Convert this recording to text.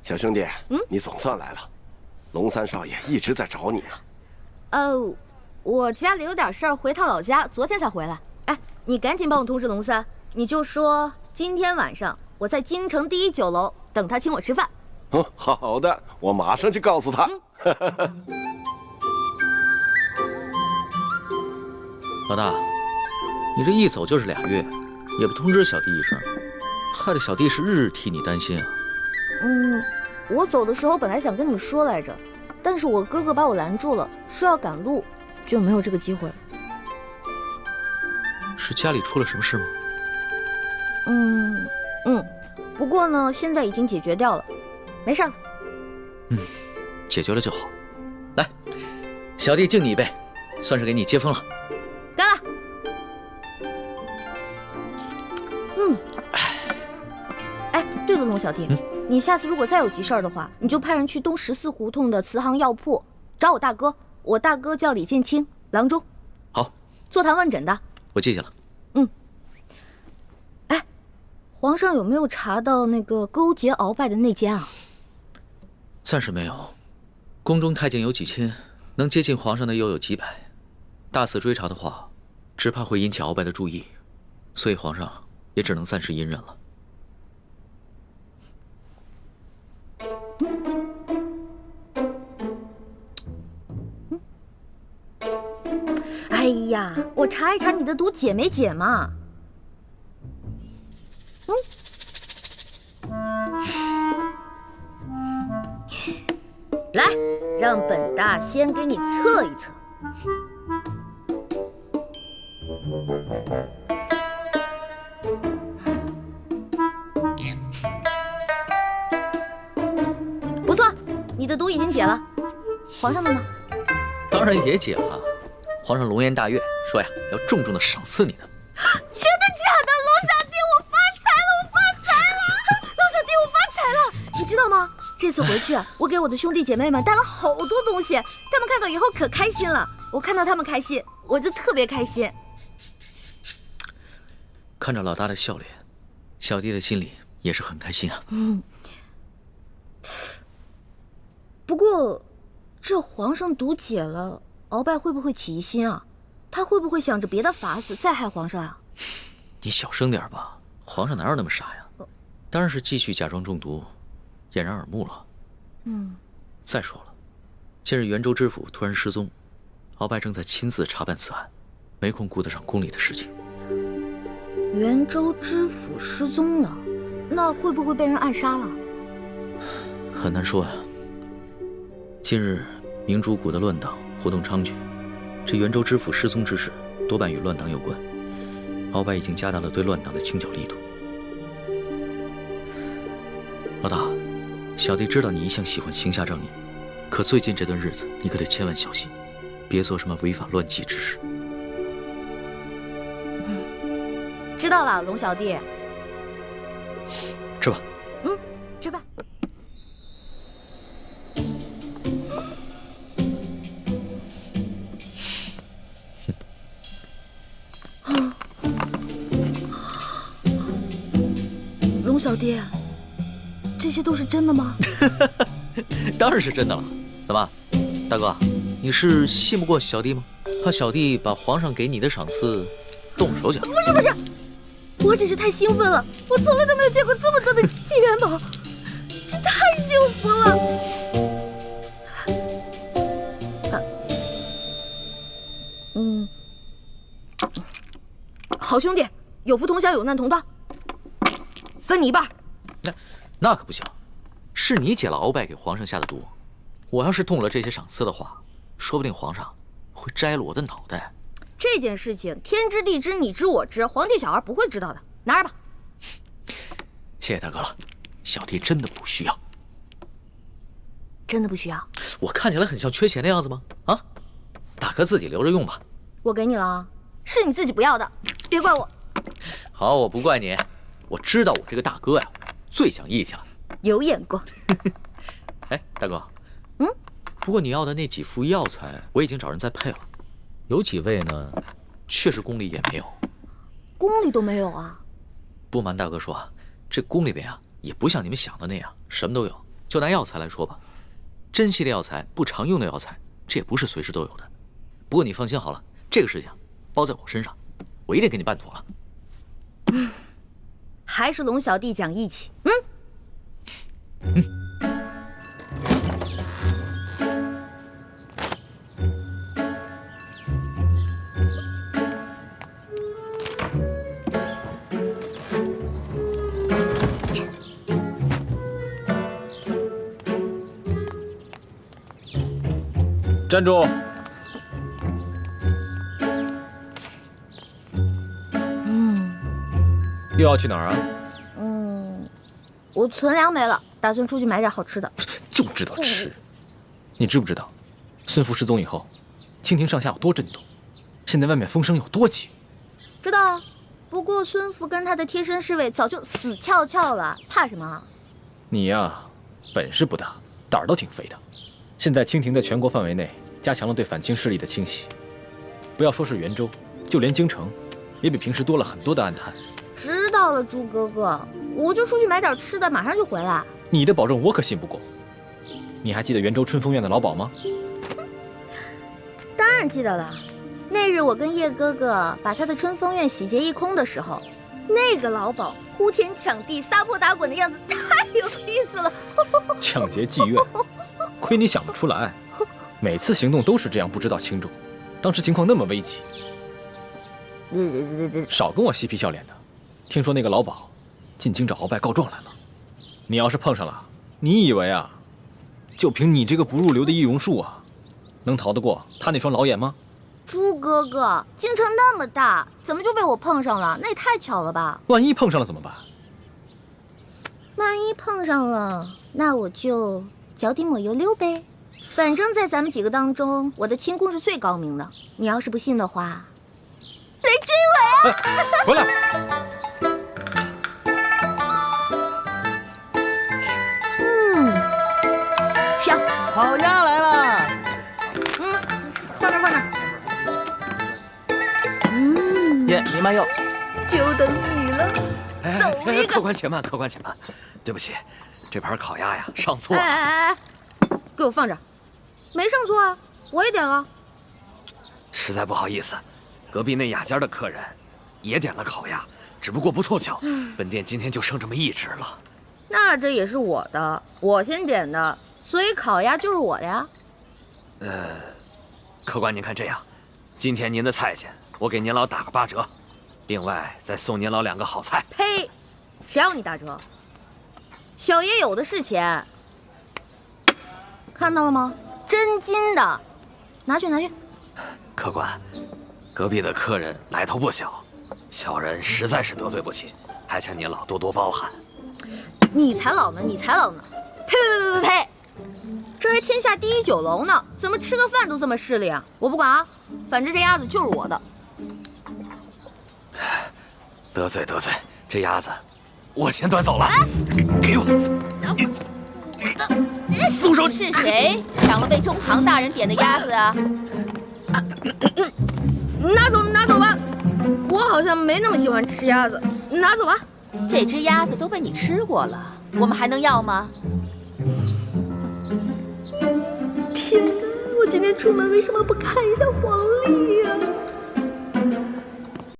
小兄弟，你总算来了。龙三少爷一直在找你呢。我家里有点事儿，回趟老家，昨天才回来。哎，你赶紧帮我通知龙三，你就说今天晚上我在京城第1酒楼等他请我吃饭。好的，我马上去告诉他。老大，你这一走就是2月，也不通知小弟一声，害得小弟是日日替你担心啊。我走的时候本来想跟你说来着，但是我哥哥把我拦住了，说要赶路，就没有这个机会了。是家里出了什么事吗？不过呢，现在已经解决掉了，没事了。解决了就好。来，小弟敬你一杯，算是给你接风了。干了。对了，龙小弟，你下次如果再有急事儿的话，你就派人去东14胡同的慈航药铺找我大哥。我大哥叫李建清，郎中。好，座谈问诊的。我记下了。皇上有没有查到那个勾结鳌拜的内奸啊？暂时没有。宫中太监有几千，能接近皇上的又有几百，大肆追查的话，只怕会引起鳌拜的注意，所以皇上也只能暂时隐忍了。哎呀，我查一查你的毒解没解嘛？来，让本大先给你测一测。不错，你的毒已经解了。皇上的呢？当然也解了。皇上龙颜大悦，说呀要重重的赏赐你的。真的假的？龙小弟，我发财了！我发财了！龙小弟，我发财了！你知道吗？这次回去啊，我给我的兄弟姐妹们带了好多东西，他们看到以后可开心了。我看到他们开心，我就特别开心。看着老大的笑脸，小弟的心里也是很开心啊。不过，这皇上毒解了，鳌拜会不会起疑心啊？他会不会想着别的法子再害皇上啊？你小声点吧，皇上哪有那么傻呀？当然是继续假装中毒，掩人耳目了。再说了，近日袁州知府突然失踪，鳌拜正在亲自查办此案，没空顾得上宫里的事情。袁州知府失踪了，那会不会被人暗杀了？很难说呀。近日明珠谷的乱党活动猖獗，这袁州知府失踪之事多半与乱党有关。鳌拜已经加大了对乱党的清剿力度。老大，小弟知道你一向喜欢行侠仗义，可最近这段日子你可得千万小心，别做什么违法乱纪之事。知道了，龙小弟。吃吧。吃饭。龙小弟，这些都是真的吗？当然是真的了。怎么，大哥，你是信不过小弟吗？怕小弟把皇上给你的赏赐动手脚？不是，我只是太兴奋了，我从来都没有见过这么多的金元宝，这太幸福了。好兄弟，有福同享，有难同当，分你一半。那可不行，是你解了鳌拜给皇上下的毒，我要是动了这些赏赐的话，说不定皇上会摘了我的脑袋。这件事情天知地知，你知我知，皇帝小儿不会知道的，拿着吧。谢谢大哥了，小弟真的不需要。真的不需要？我看起来很像缺钱的样子吗？啊，大哥自己留着用吧。我给你了啊，是你自己不要的，别怪我。好，我不怪你，我知道我这个大哥呀，最讲义气了，有眼光。哎，大哥，不过你要的那几副药材，我已经找人在配了，有几味呢，确实宫里也没有。宫里都没有啊？不瞒大哥说啊，这宫里边啊，也不像你们想的那样，什么都有。就拿药材来说吧，珍稀的药材、不常用的药材，这也不是随时都有的。不过你放心好了，这个事情包在我身上，我一定给你办妥了。还是龙小弟讲义气。站住！又要去哪儿啊？我存粮没了，打算出去买点好吃的。就知道吃。你知不知道，孙福失踪以后，清廷上下有多震动？现在外面风声有多急？知道啊，不过孙福跟他的贴身侍卫早就死翘翘了，怕什么？你呀，本事不大，胆儿倒挺肥的。现在清廷在全国范围内加强了对反清势力的清洗，不要说是元州，就连京城，也比平时多了很多的暗探。知道了，猪哥哥，我就出去买点吃的，马上就回来。你的保证我可信不过。你还记得元州春风院的老鸨吗？当然记得了。那日我跟叶哥哥把他的春风院洗劫一空的时候，那个老鸨呼天抢地、撒泼打滚的样子太有意思了。抢劫妓院，亏你想得出来。每次行动都是这样，不知道轻重。当时情况那么危急，少跟我嬉皮笑脸的。听说那个老鸨进京找鳌拜告状来了，你要是碰上了，你以为啊，就凭你这个不入流的易容术啊，能逃得过他那双老眼吗？猪哥哥，京城那么大，怎么就被我碰上了？那也太巧了吧！万一碰上了怎么办？万一碰上了，那我就脚底抹油溜呗。反正在咱们几个当中，我的轻功是最高明的。你要是不信的话，来追我呀！回来！香，烤鸭来了。放那放那。耶，你慢用。就等你了，走一个。客官且慢，客官且慢，对不起，这盘烤鸭呀上错了。哎，给我放这儿，没上错啊，我也点了。实在不好意思，隔壁那雅间的客人也点了烤鸭，只不过不凑巧，本店今天就剩这么一只了。那这也是我的，我先点的，所以烤鸭就是我的呀。客官您看这样，今天您的菜钱我给您老打个8折，另外再送您老2个好菜。呸！谁要你打折？小爷有的是钱，看到了吗？真金的，拿去拿去。客官，隔壁的客人来头不小，小人实在是得罪不起，还请您老多多包涵。你才老呢，你才老呢！呸呸呸呸呸！这还天下第一酒楼呢，怎么吃个饭都这么势利啊？我不管啊，反正这鸭子就是我的。得罪得罪，这鸭子我先端走了。给我！松手！是谁抢了被中堂大人点的鸭子啊？拿走拿走吧，我好像没那么喜欢吃鸭子，拿走吧。这只鸭子都被你吃过了，我们还能要吗？天哪，我今天出门为什么不看一下黄历呀？